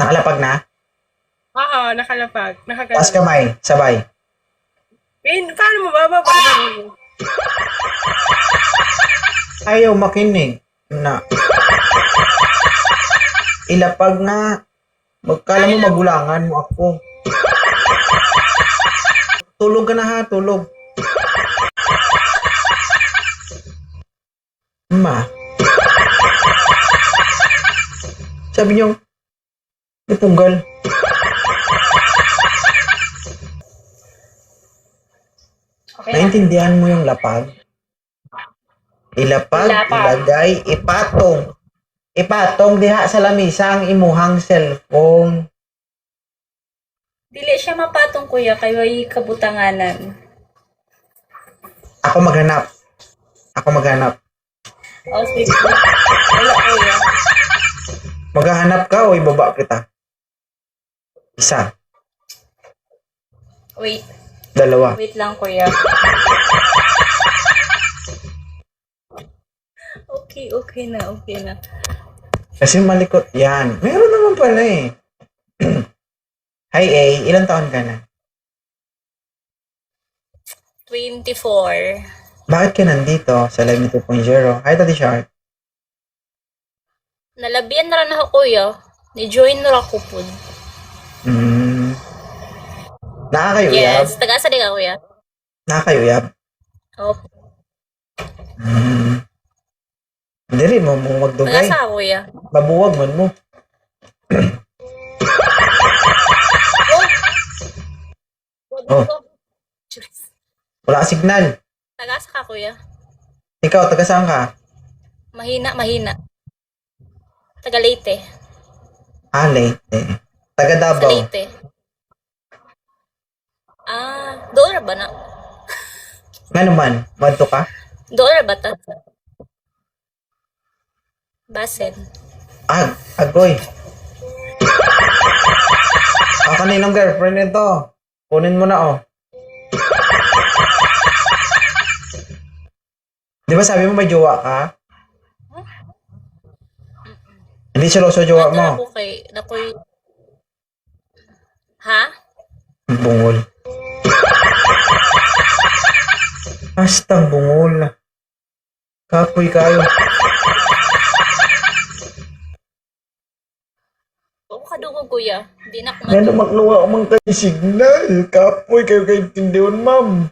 Nakalapag na? Oo, nakalapag. Taas Nakagano. kamay, sabay. Eh, paano mo bababa? Ayaw makinig. Na. Ilapag na. Magkala mo magulangan mo ako. Tulog ka na ha, tulog. Ma. Sabi niyo, ipunggal. Okay na. Naintindihan mo yung lapag? Ilapag, Ilapag. ilagay, ipatong. Ipatong diha sa lamisa ang imuhang cellphone. Dili siya mapatong kuya, kay way kabutanganan. Ako maghanap. Ako maghanap. O sige. Wala kuya. Maghahanap ka o ibaba kita? Isa, Wait, dalawa. wait lang kuya. Okay na. Kasi malikot yan. Meron naman pala eh. Hi A, ilang taon ka na? 24. Bakit ka nandito sa Live Me 2.0? Hi Tati Shark. Nalabian na rin ako kuya. Ni-join na ako po. Nakakayuyab? Yes, taga-asa di ka kuya. Nakakayuyab? Oh, Hindi rin mo magdugay. taga-asa ka kuya. Babuwag man mo. Oh. Wala ka signal. Taga-asa ka kuya. Ikaw, taga saan ka? Mahina. Taga Leyte. Ah, Leyte. Taga Sa Davao. Leyte. Doon na ba na? Nga naman, madto ka? Doon na ba ta? Basen. Agoy. Kaninong girlfriend nito? Kunin mo na oh. Di ba sabi mo may jowa ka? Hindi seryoso jowa Ito mo. na po kay, nakoy... Ha? Bungol. Hastang bungol. Kapoy kayo. Oo, kadungog kuya. Di na ako Nga naman nawa ang mga kayo signal. Kapoy kayo kayo tindihan, ma'am.